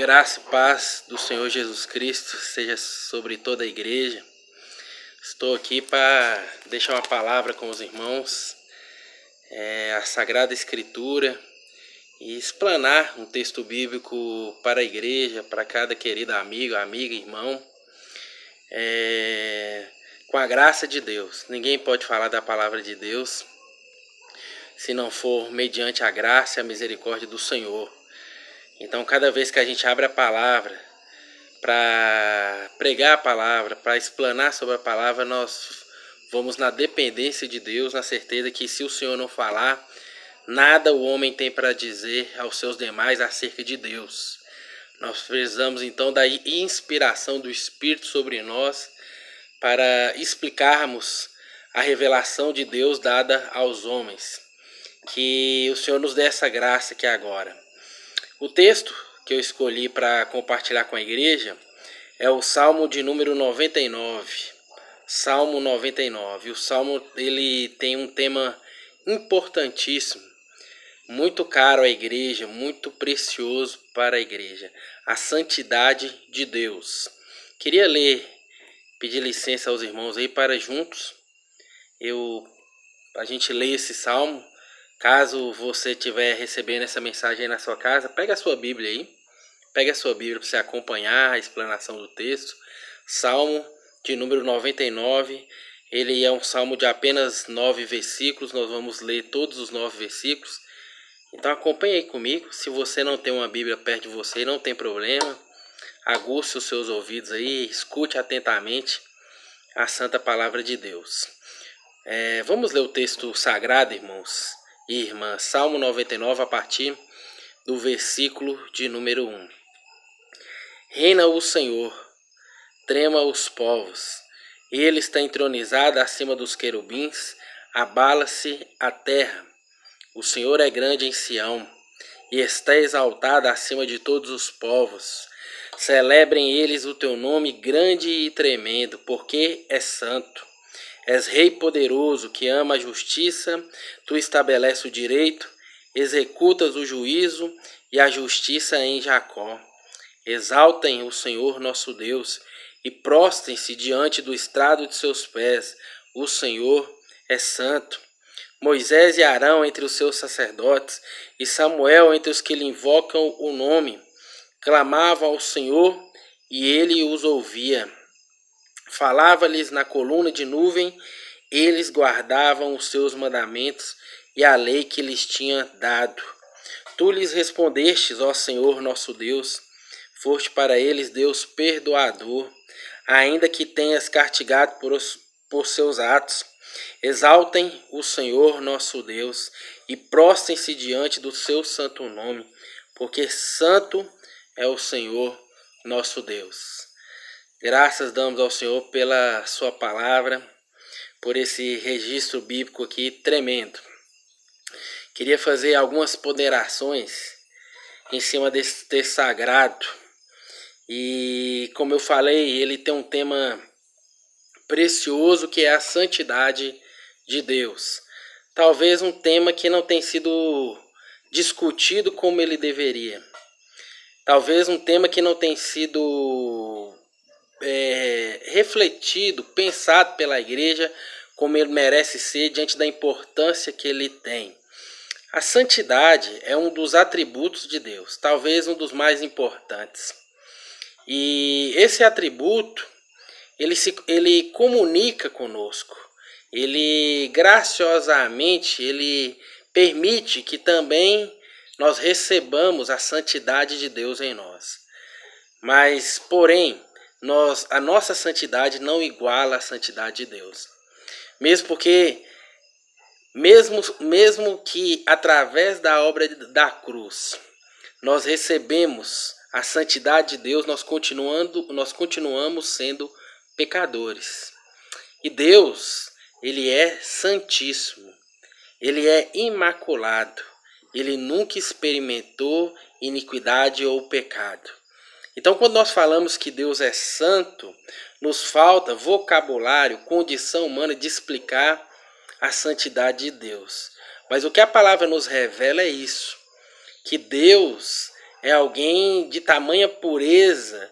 Graça e paz do Senhor Jesus Cristo seja sobre toda a igreja. Estou aqui para deixar uma palavra com os irmãos, a Sagrada Escritura, e explanar um texto bíblico para a igreja, para cada querido amigo, amiga, irmão, com a graça de Deus. Ninguém pode falar da palavra de Deus se não for mediante a graça e a misericórdia do Senhor. Então, cada vez que a gente abre a palavra para pregar a palavra, para explanar sobre a palavra, nós vamos na dependência de Deus, na certeza que se o Senhor não falar, nada o homem tem para dizer aos seus demais acerca de Deus. Nós precisamos então da inspiração do Espírito sobre nós para explicarmos a revelação de Deus dada aos homens. Que o Senhor nos dê essa graça aqui agora. O texto que eu escolhi para compartilhar com a igreja é o Salmo de número 99. Salmo 99. O Salmo ele tem um tema importantíssimo, muito caro à igreja, muito precioso para a igreja: a santidade de Deus. Queria pedir licença aos irmãos aí para juntos a gente ler esse salmo. Caso você estiver recebendo essa mensagem aí na sua casa, pega a sua Bíblia aí. Pega a sua Bíblia para você acompanhar a explanação do texto. Salmo de número 99. Ele é um salmo de apenas 9 versículos. Nós vamos ler todos os 9 versículos. Então acompanhe aí comigo. Se você não tem uma Bíblia perto de você, não tem problema. Aguce os seus ouvidos aí. Escute atentamente a santa palavra de Deus. Vamos ler o texto sagrado, irmãos e irmãs. Salmo 99, a partir do versículo de número 1. Reina o Senhor, trema os povos. Ele está entronizado acima dos querubins, abala-se a terra. O Senhor é grande em Sião, e está exaltado acima de todos os povos. Celebrem eles o teu nome grande e tremendo, porque é santo. És Rei poderoso, que ama a justiça, tu estabeleces o direito, executas o juízo e a justiça em Jacó. Exaltem o Senhor nosso Deus e prostrem-se diante do estrado de seus pés. O Senhor é santo. Moisés e Arão entre os seus sacerdotes e Samuel entre os que lhe invocam o nome, clamavam ao Senhor e ele os ouvia. Falava-lhes na coluna de nuvem, eles guardavam os seus mandamentos e a lei que lhes tinha dado. Tu lhes respondestes, ó Senhor nosso Deus, foste para eles Deus perdoador, ainda que tenhas castigado por seus atos. Exaltem o Senhor nosso Deus e prostrem-se diante do seu santo nome, porque santo é o Senhor nosso Deus. Graças damos ao Senhor pela sua palavra, por esse registro bíblico aqui tremendo. Queria fazer algumas ponderações em cima desse texto sagrado. E como eu falei, ele tem um tema precioso que é a santidade de Deus. Talvez um tema que não tem sido discutido como ele deveria. Talvez um tema que não tem sido refletido, pensado pela igreja como ele merece ser diante da importância que ele tem. A santidade é um dos atributos de Deus, talvez um dos mais importantes. E esse atributo, ele comunica conosco. Ele graciosamente, ele permite que também nós recebamos a santidade de Deus em nós. Mas, porém, a nossa santidade não iguala a santidade de Deus. Mesmo que através da obra da cruz nós recebemos a santidade de Deus, nós continuamos sendo pecadores. E Deus, ele é santíssimo, ele é imaculado, ele nunca experimentou iniquidade ou pecado. Então, quando nós falamos que Deus é santo, nos falta vocabulário, condição humana de explicar a santidade de Deus. Mas o que a palavra nos revela é isso, que Deus, É alguém de tamanha pureza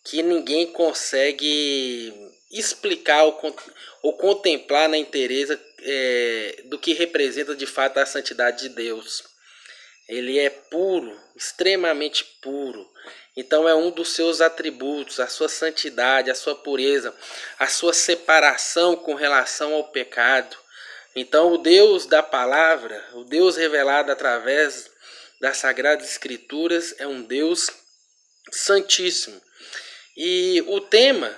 que ninguém consegue explicar ou contemplar na inteireza do que representa de fato a santidade de Deus. Ele é puro, extremamente puro. Então é um dos seus atributos, a sua santidade, a sua pureza, a sua separação com relação ao pecado. Então o Deus da palavra, o Deus revelado através das Sagradas Escrituras é um Deus santíssimo. E o tema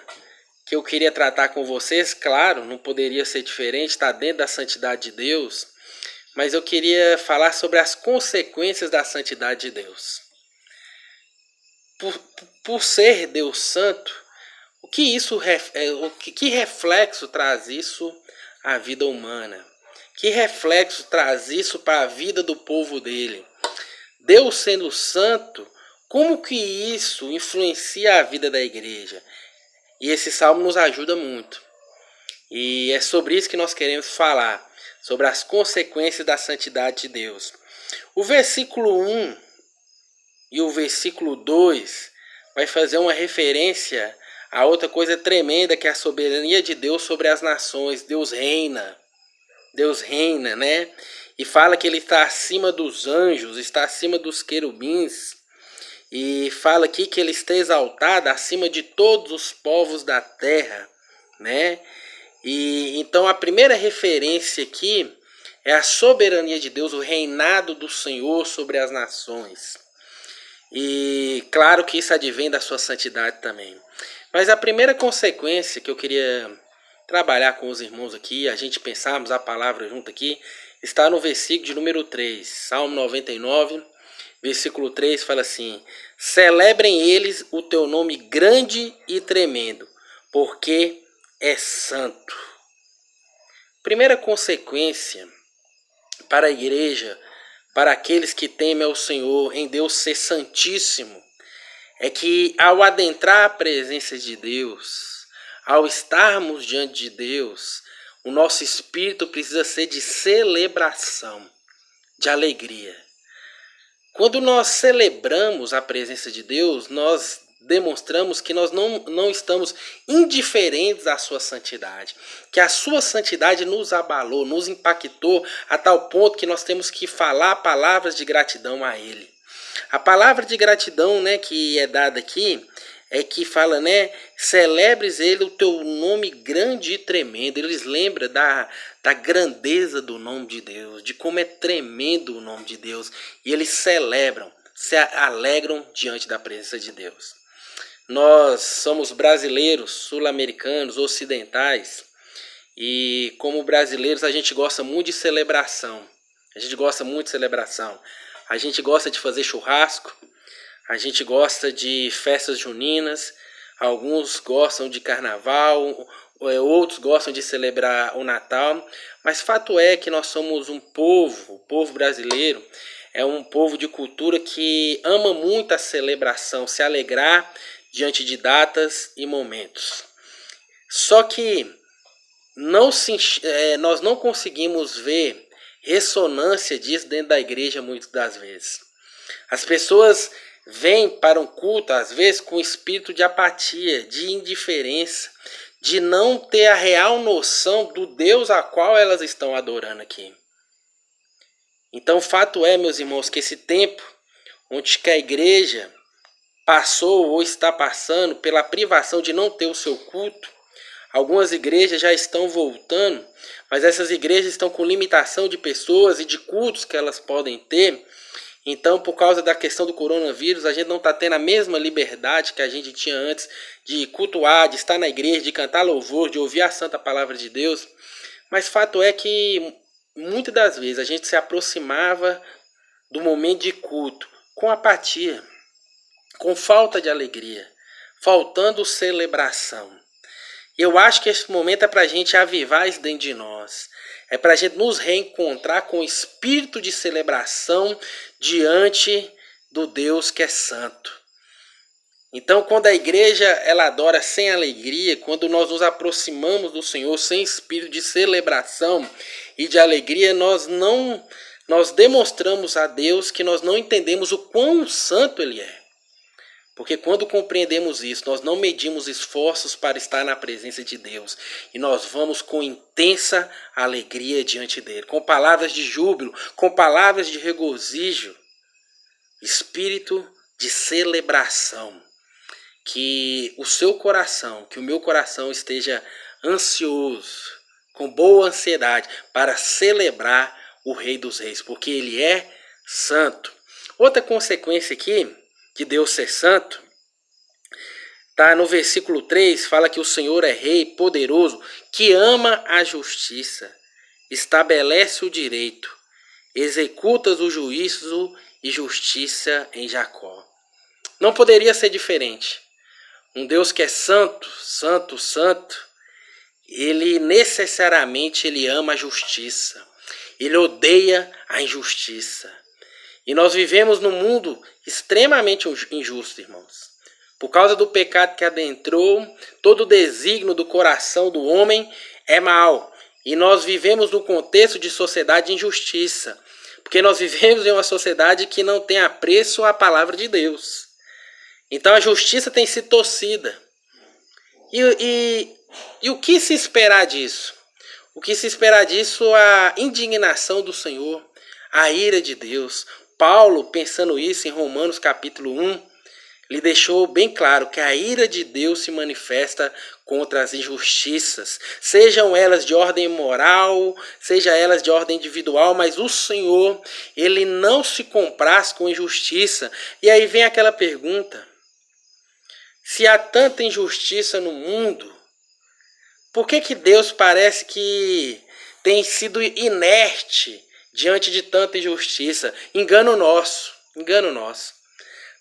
que eu queria tratar com vocês, claro, não poderia ser diferente, está dentro da santidade de Deus, mas eu queria falar sobre as consequências da santidade de Deus. Por ser Deus santo, que reflexo traz isso à vida humana? Que reflexo traz isso para a vida do povo dele? Deus sendo santo, como que isso influencia a vida da igreja? E esse salmo nos ajuda muito. E é sobre isso que nós queremos falar, sobre as consequências da santidade de Deus. O versículo 1 e o versículo 2 vai fazer uma referência a outra coisa tremenda, que é a soberania de Deus sobre as nações. Deus reina, né? E fala que ele está acima dos anjos, está acima dos querubins. E fala aqui que ele está exaltado acima de todos os povos da terra, né? E então a primeira referência aqui é a soberania de Deus, o reinado do Senhor sobre as nações. E claro que isso advém da sua santidade também. Mas a primeira consequência que eu queria trabalhar com os irmãos aqui, a gente pensarmos a palavra junto aqui, está no versículo de número 3, Salmo 99, versículo 3 fala assim: celebrem eles o teu nome grande e tremendo, porque é santo. Primeira consequência para a igreja, para aqueles que temem ao Senhor, em Deus ser santíssimo, é que ao adentrar a presença de Deus, ao estarmos diante de Deus, o nosso espírito precisa ser de celebração, de alegria. Quando nós celebramos a presença de Deus, nós demonstramos que nós não estamos indiferentes à sua santidade, que a sua santidade nos abalou, nos impactou a tal ponto que nós temos que falar palavras de gratidão a Ele. A palavra de gratidão, né, que é dada aqui, é que fala, né, celebres ele o teu nome grande e tremendo. Eles lembram da grandeza do nome de Deus, de como é tremendo o nome de Deus. E eles celebram, se alegram diante da presença de Deus. Nós somos brasileiros, sul-americanos, ocidentais, e como brasileiros a gente gosta muito de celebração. A gente gosta muito de celebração. A gente gosta de fazer churrasco, a gente gosta de festas juninas, alguns gostam de carnaval, outros gostam de celebrar o Natal, mas fato é que nós somos um povo, o povo brasileiro é um povo de cultura que ama muito a celebração, se alegrar diante de datas e momentos. Só que nós não conseguimos ver ressonância disso dentro da igreja muitas das vezes. As pessoas vêm para um culto, às vezes, com espírito de apatia, de indiferença, de não ter a real noção do Deus a qual elas estão adorando aqui. Então, o fato é, meus irmãos, que esse tempo onde que a igreja passou ou está passando pela privação de não ter o seu culto, algumas igrejas já estão voltando, mas essas igrejas estão com limitação de pessoas e de cultos que elas podem ter. Então, por causa da questão do coronavírus, a gente não está tendo a mesma liberdade que a gente tinha antes de cultuar, de estar na igreja, de cantar louvor, de ouvir a santa palavra de Deus. Mas fato é que muitas das vezes a gente se aproximava do momento de culto com apatia, com falta de alegria, faltando celebração. Eu acho que esse momento é para a gente avivar isso dentro de nós. É para a gente nos reencontrar com o espírito de celebração diante do Deus que é santo. Então, quando a igreja ela adora sem alegria, quando nós nos aproximamos do Senhor sem espírito de celebração e de alegria, nós não nós demonstramos a Deus que nós não entendemos o quão santo Ele é. Porque quando compreendemos isso, nós não medimos esforços para estar na presença de Deus. E nós vamos com intensa alegria diante dele, com palavras de júbilo, com palavras de regozijo, espírito de celebração. Que o seu coração, que o meu coração esteja ansioso, com boa ansiedade, para celebrar o Rei dos Reis, porque ele é santo. Outra consequência aqui de Deus ser santo, tá no versículo 3, fala que o Senhor é rei poderoso, que ama a justiça, estabelece o direito, executa o juízo e justiça em Jacó. Não poderia ser diferente. Um Deus que é santo, santo, santo, ele necessariamente ele ama a justiça. Ele odeia a injustiça. E nós vivemos num mundo extremamente injusto, irmãos. Por causa do pecado que adentrou, todo o desígnio do coração do homem é mau. E nós vivemos num contexto de sociedade de injustiça. Porque nós vivemos em uma sociedade que não tem apreço à palavra de Deus. Então a justiça tem sido torcida. E o que se esperar disso? O que se esperar disso é a indignação do Senhor, a ira de Deus. Paulo, pensando isso em Romanos capítulo 1, ele deixou bem claro que a ira de Deus se manifesta contra as injustiças, sejam elas de ordem moral, sejam elas de ordem individual, mas o Senhor, ele não se compraz com injustiça. E aí vem aquela pergunta: se há tanta injustiça no mundo, por que Deus parece que tem sido inerte diante de tanta injustiça? Engano nosso, engano nosso.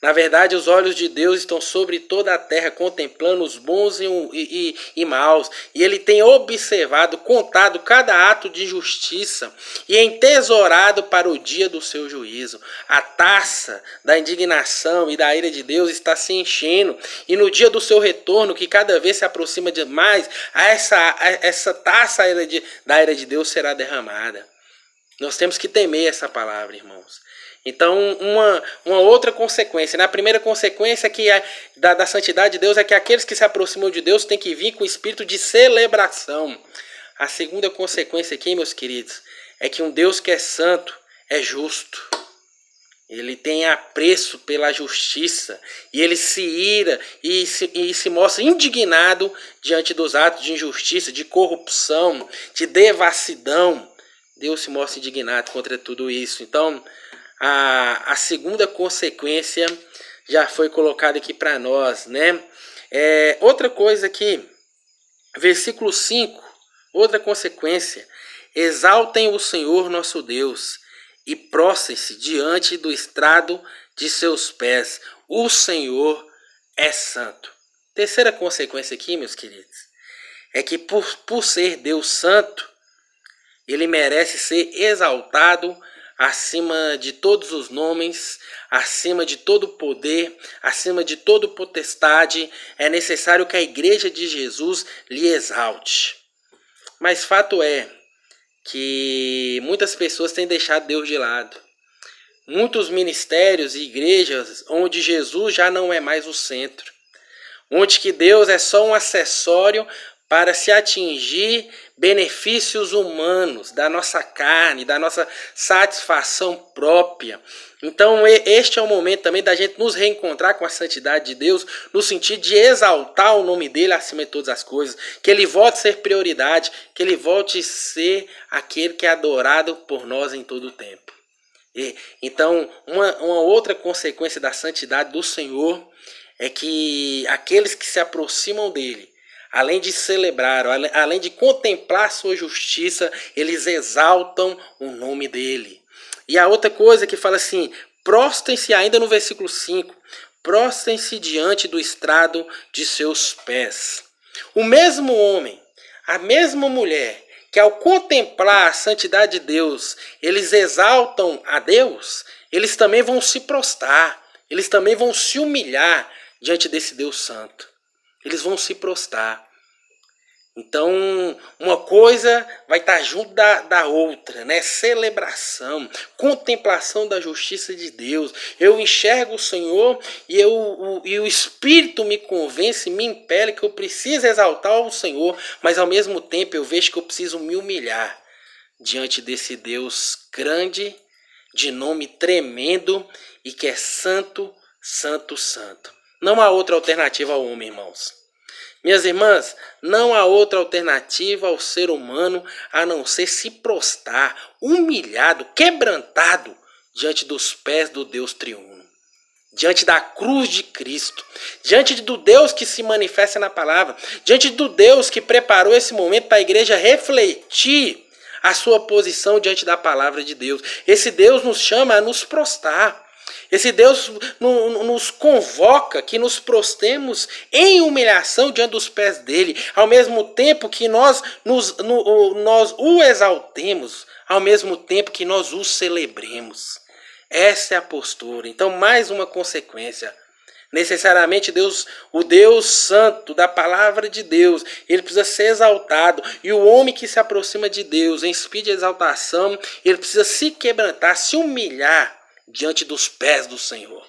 Na verdade, os olhos de Deus estão sobre toda a terra, contemplando os bons e maus. E ele tem observado, contado cada ato de justiça e entesourado para o dia do seu juízo. A taça da indignação e da ira de Deus está se enchendo. E no dia do seu retorno, que cada vez se aproxima demais, essa taça da ira de Deus será derramada. Nós temos que temer essa palavra, irmãos. Então, uma outra consequência, né? A primeira consequência da santidade de Deus é que aqueles que se aproximam de Deus têm que vir com espírito de celebração. A segunda consequência aqui, meus queridos, é que um Deus que é santo é justo. Ele tem apreço pela justiça e ele se ira e se mostra indignado diante dos atos de injustiça, de corrupção, de devassidão. Deus se mostra indignado contra tudo isso. Então, a segunda consequência já foi colocada aqui para nós, né? Outra coisa aqui, versículo 5, outra consequência: exaltem o Senhor nosso Deus e prostrem-se diante do estrado de seus pés. O Senhor é santo. Terceira consequência aqui, meus queridos, é que por ser Deus santo, ele merece ser exaltado acima de todos os nomes, acima de todo poder, acima de toda potestade. É necessário que a igreja de Jesus lhe exalte. Mas fato é que muitas pessoas têm deixado Deus de lado. Muitos ministérios e igrejas onde Jesus já não é mais o centro, onde que Deus é só um acessório para se atingir benefícios humanos, da nossa carne, da nossa satisfação própria. Então este é o momento também da gente nos reencontrar com a santidade de Deus, no sentido de exaltar o nome dele acima de todas as coisas, que ele volte a ser prioridade, que ele volte a ser aquele que é adorado por nós em todo o tempo. Então, uma outra consequência da santidade do Senhor é que aqueles que se aproximam dele, além de celebrar, além de contemplar sua justiça, eles exaltam o nome dele. E a outra coisa que fala assim: prostrem-se, ainda no versículo 5, prostrem-se diante do estrado de seus pés. O mesmo homem, a mesma mulher, que ao contemplar a santidade de Deus, eles exaltam a Deus, eles também vão se prostrar, eles também vão se humilhar diante desse Deus santo. Eles vão se prostrar. Então, uma coisa vai estar junto da outra, né? Celebração, contemplação da justiça de Deus. Eu enxergo o Senhor e o Espírito me convence, me impele que eu preciso exaltar o Senhor, mas ao mesmo tempo eu vejo que eu preciso me humilhar diante desse Deus grande, de nome tremendo e que é santo, santo, santo. Não há outra alternativa ao homem, irmãos. Minhas irmãs, não há outra alternativa ao ser humano a não ser se prostrar, humilhado, quebrantado diante dos pés do Deus triuno, diante da cruz de Cristo, diante do Deus que se manifesta na palavra, diante do Deus que preparou esse momento para a igreja refletir a sua posição diante da palavra de Deus. Esse Deus nos chama a nos prostrar. Esse Deus nos convoca que nos prostemos em humilhação diante dos pés dele, ao mesmo tempo que nós o exaltemos, ao mesmo tempo que nós o celebremos. Essa é a postura. Então, mais uma consequência. Necessariamente Deus, o Deus santo da palavra de Deus, ele precisa ser exaltado. E o homem que se aproxima de Deus em espírito de exaltação, ele precisa se quebrantar, se humilhar diante dos pés do Senhor.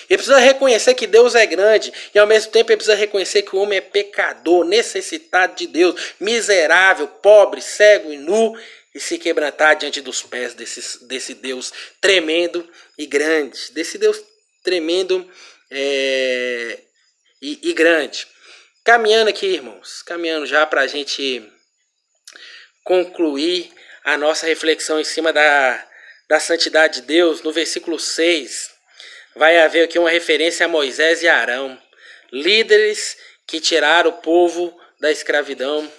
Ele precisa reconhecer que Deus é grande e ao mesmo tempo ele precisa reconhecer que o homem é pecador, necessitado de Deus, miserável, pobre, cego e nu, e se quebrantar diante dos pés desse Deus tremendo e grande, desse Deus tremendo e grande. Caminhando aqui, irmãos, caminhando já para a gente concluir a nossa reflexão em cima da santidade de Deus, no versículo 6, vai haver aqui uma referência a Moisés e Arão, líderes que tiraram o povo da escravidão,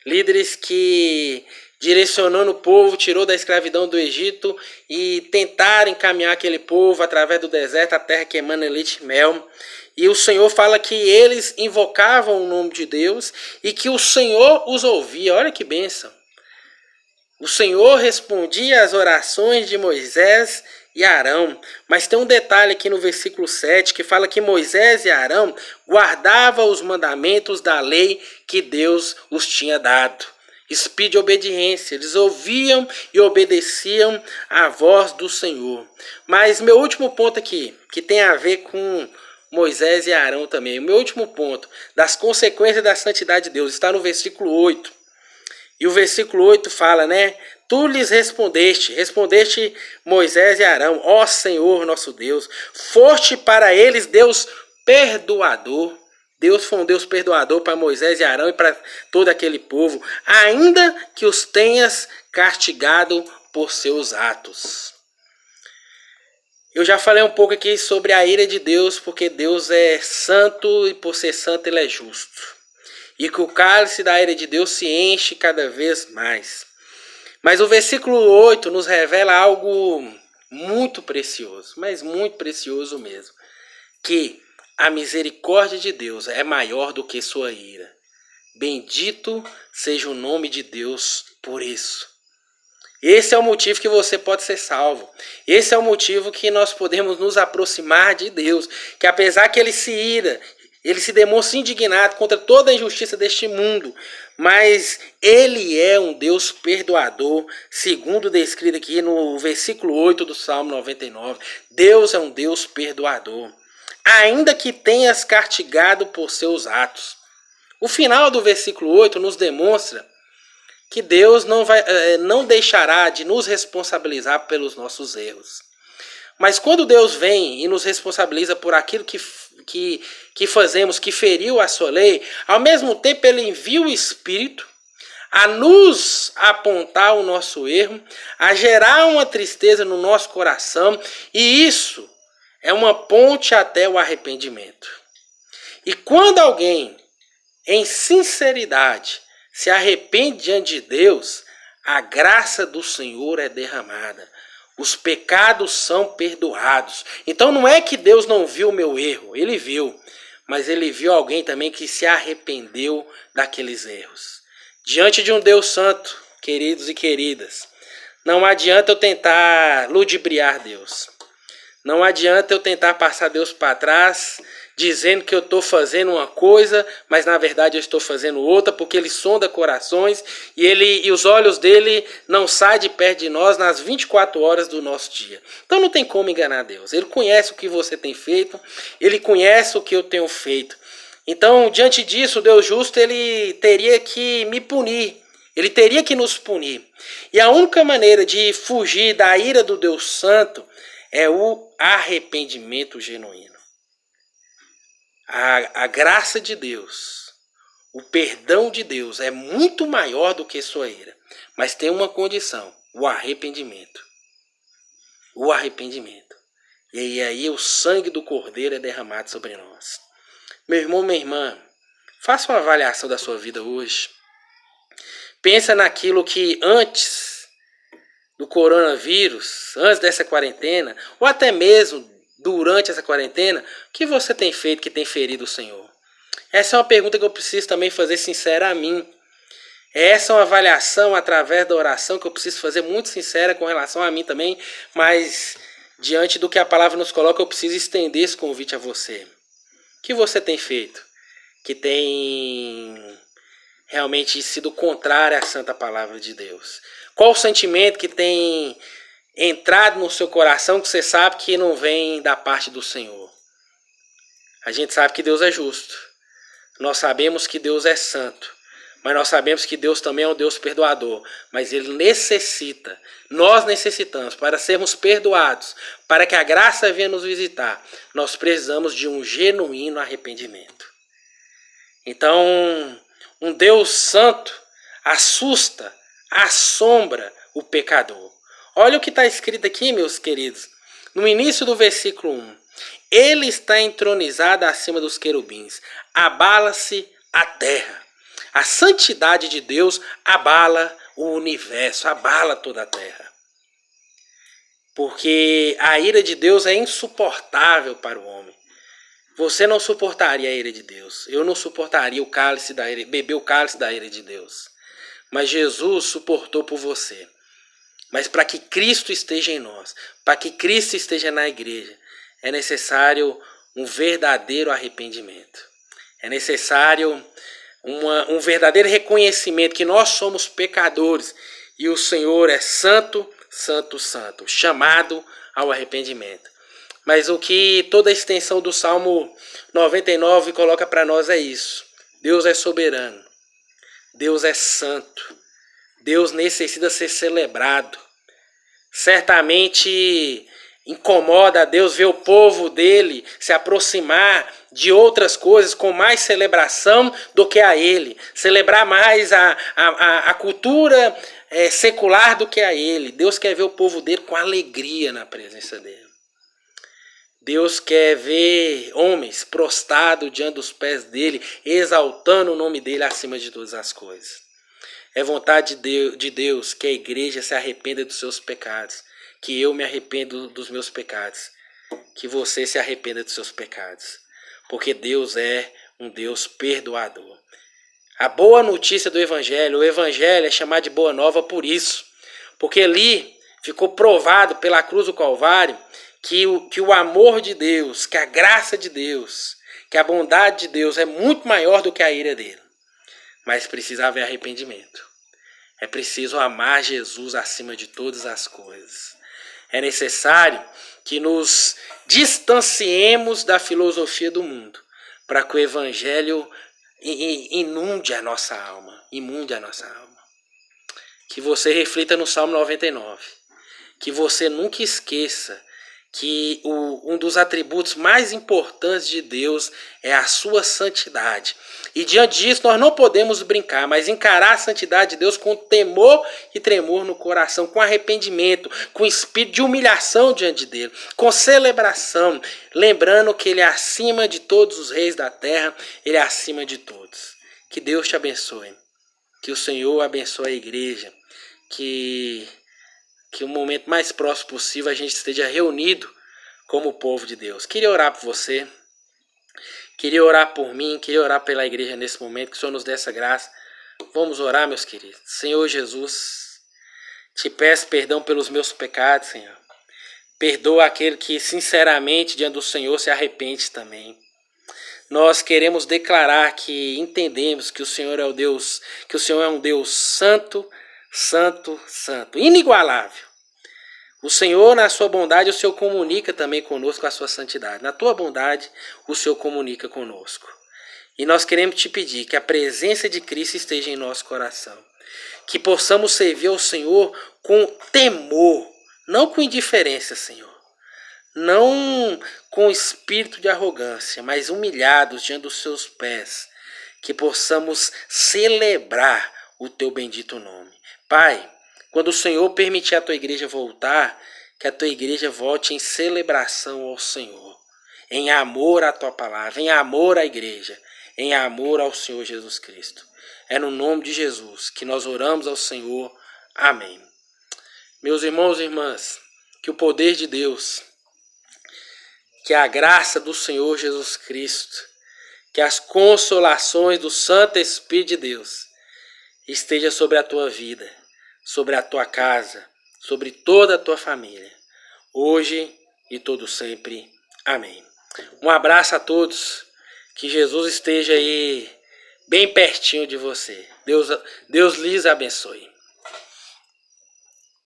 líderes que, direcionando o povo, tirou da escravidão do Egito e tentaram encaminhar aquele povo através do deserto, a terra que emana leite e mel. E o Senhor fala que eles invocavam o nome de Deus e que o Senhor os ouvia. Olha que bênção! O Senhor respondia às orações de Moisés e Arão. Mas tem um detalhe aqui no versículo 7 que fala que Moisés e Arão guardavam os mandamentos da lei que Deus os tinha dado. Espírito de obediência. Eles ouviam e obedeciam à voz do Senhor. Mas meu último ponto aqui, que tem a ver com Moisés e Arão também. O meu último ponto das consequências da santidade de Deus está no versículo 8. E o versículo 8 fala, né? Tu lhes respondeste Moisés e Arão, ó Senhor nosso Deus, foste para eles Deus perdoador. Deus foi um Deus perdoador para Moisés e Arão e para todo aquele povo, ainda que os tenhas castigado por seus atos. Eu já falei um pouco aqui sobre a ira de Deus, porque Deus é santo e por ser santo ele é justo. E que o cálice da ira de Deus se enche cada vez mais. Mas o versículo 8 nos revela algo muito precioso, mas muito precioso mesmo. Que a misericórdia de Deus é maior do que sua ira. Bendito seja o nome de Deus por isso. Esse é o motivo que você pode ser salvo. Esse é o motivo que nós podemos nos aproximar de Deus. Que apesar que ele se ira, ele se demonstra indignado contra toda a injustiça deste mundo, mas ele é um Deus perdoador, segundo descrito aqui no versículo 8 do Salmo 99. Deus é um Deus perdoador, ainda que tenhas castigado por seus atos. O final do versículo 8 nos demonstra que Deus não deixará de nos responsabilizar pelos nossos erros. Mas quando Deus vem e nos responsabiliza por aquilo que fazemos, que feriu a sua lei, ao mesmo tempo ele envia o Espírito a nos apontar o nosso erro, a gerar uma tristeza no nosso coração, e isso é uma ponte até o arrependimento. E quando alguém, em sinceridade, se arrepende diante de Deus, a graça do Senhor é derramada. Os pecados são perdoados. Então não é que Deus não viu o meu erro, ele viu. Mas ele viu alguém também que se arrependeu daqueles erros. Diante de um Deus santo, queridos e queridas, não adianta eu tentar ludibriar Deus. Não adianta eu tentar passar Deus para trás, dizendo que eu estou fazendo uma coisa, mas na verdade eu estou fazendo outra, porque Ele sonda corações e os olhos dele não saem de perto de nós nas 24 horas do nosso dia. Então não tem como enganar Deus. Ele conhece o que você tem feito, Ele conhece o que eu tenho feito. Então, diante disso, o Deus justo, Ele teria que me punir. Ele teria que nos punir. E a única maneira de fugir da ira do Deus Santo é o arrependimento genuíno. A graça de Deus, o perdão de Deus é muito maior do que sua ira. Mas tem uma condição, o arrependimento. O arrependimento. E aí o sangue do Cordeiro é derramado sobre nós. Meu irmão, minha irmã, faça uma avaliação da sua vida hoje. Pensa naquilo que antes do coronavírus, antes dessa quarentena, ou até mesmo durante essa quarentena, o que você tem feito que tem ferido o Senhor? Essa é uma pergunta que eu preciso também fazer sincera a mim. Essa é uma avaliação através da oração que eu preciso fazer muito sincera com relação a mim também, mas diante do que a palavra nos coloca, eu preciso estender esse convite a você. O que você tem feito que tem realmente sido contrário à santa palavra de Deus? Qual o sentimento que tem entrado no seu coração que você sabe que não vem da parte do Senhor? A gente sabe que Deus é justo. Nós sabemos que Deus é santo. Mas nós sabemos que Deus também é um Deus perdoador. Mas Ele necessita, nós necessitamos, para sermos perdoados, para que a graça venha nos visitar, nós precisamos de um genuíno arrependimento. Então, um Deus santo assusta, assombra o pecador. Olha o que está escrito aqui, meus queridos, no início do versículo 1. Ele está entronizado acima dos querubins, abala-se a terra. A santidade de Deus abala o universo, abala toda a terra. Porque a ira de Deus é insuportável para o homem. Você não suportaria a ira de Deus. Eu não suportaria beber o cálice da ira de Deus. Mas Jesus suportou por você. Mas para que Cristo esteja em nós, para que Cristo esteja na igreja, é necessário um verdadeiro arrependimento. É necessário um verdadeiro reconhecimento que nós somos pecadores e o Senhor é santo, santo, santo, chamado ao arrependimento. Mas o que toda a extensão do Salmo 99 coloca para nós é isso. Deus é soberano. Deus é santo. Deus necessita ser celebrado. Certamente incomoda a Deus ver o povo dele se aproximar de outras coisas com mais celebração do que a ele. Celebrar mais a cultura secular do que a ele. Deus quer ver o povo dele com alegria na presença dele. Deus quer ver homens prostrados diante dos pés dele, exaltando o nome dele acima de todas as coisas. É vontade de Deus que a igreja se arrependa dos seus pecados, que eu me arrependo dos meus pecados, que você se arrependa dos seus pecados, porque Deus é um Deus perdoador. A boa notícia do Evangelho, o Evangelho é chamado de boa nova por isso, porque ali ficou provado pela cruz do Calvário que o amor de Deus, que a graça de Deus, que a bondade de Deus é muito maior do que a ira dele. Mas precisa haver arrependimento. É preciso amar Jesus acima de todas as coisas. É necessário que nos distanciemos da filosofia do mundo, para que o Evangelho inunde a nossa alma. Imunde a nossa alma. Que você reflita no Salmo 99. Que você nunca esqueça que um dos atributos mais importantes de Deus é a sua santidade. E diante disso nós não podemos brincar, mas encarar a santidade de Deus com temor e tremor no coração, com arrependimento, com espírito de humilhação diante dele, com celebração, lembrando que ele é acima de todos os reis da terra, ele é acima de todos. Que Deus te abençoe, que o Senhor abençoe a igreja, que o momento mais próximo possível a gente esteja reunido como povo de Deus. Queria orar por você, queria orar por mim, queria orar pela igreja nesse momento, que o Senhor nos dê essa graça. Vamos orar, meus queridos. Senhor Jesus, te peço perdão pelos meus pecados, Senhor. Perdoa aquele que sinceramente diante do Senhor se arrepende também. Nós queremos declarar que entendemos que o Senhor é o Deus, que o Senhor é um Deus santo, santo, santo, inigualável. O Senhor, na sua bondade, o Senhor comunica também conosco a sua santidade. Na tua bondade, o Senhor comunica conosco. E nós queremos te pedir que a presença de Cristo esteja em nosso coração. Que possamos servir ao Senhor com temor, não com indiferença, Senhor. Não com espírito de arrogância, mas humilhados diante dos seus pés. Que possamos celebrar o teu bendito nome. Pai, quando o Senhor permitir a tua igreja voltar, que a tua igreja volte em celebração ao Senhor. Em amor à tua palavra, em amor à igreja, em amor ao Senhor Jesus Cristo. É no nome de Jesus que nós oramos ao Senhor. Amém. Meus irmãos e irmãs, que o poder de Deus, que a graça do Senhor Jesus Cristo, que as consolações do Santo Espírito de Deus esteja sobre a tua vida, sobre a tua casa, sobre toda a tua família, hoje e todo sempre. Amém. Um abraço a todos, que Jesus esteja aí bem pertinho de você. Deus lhes abençoe.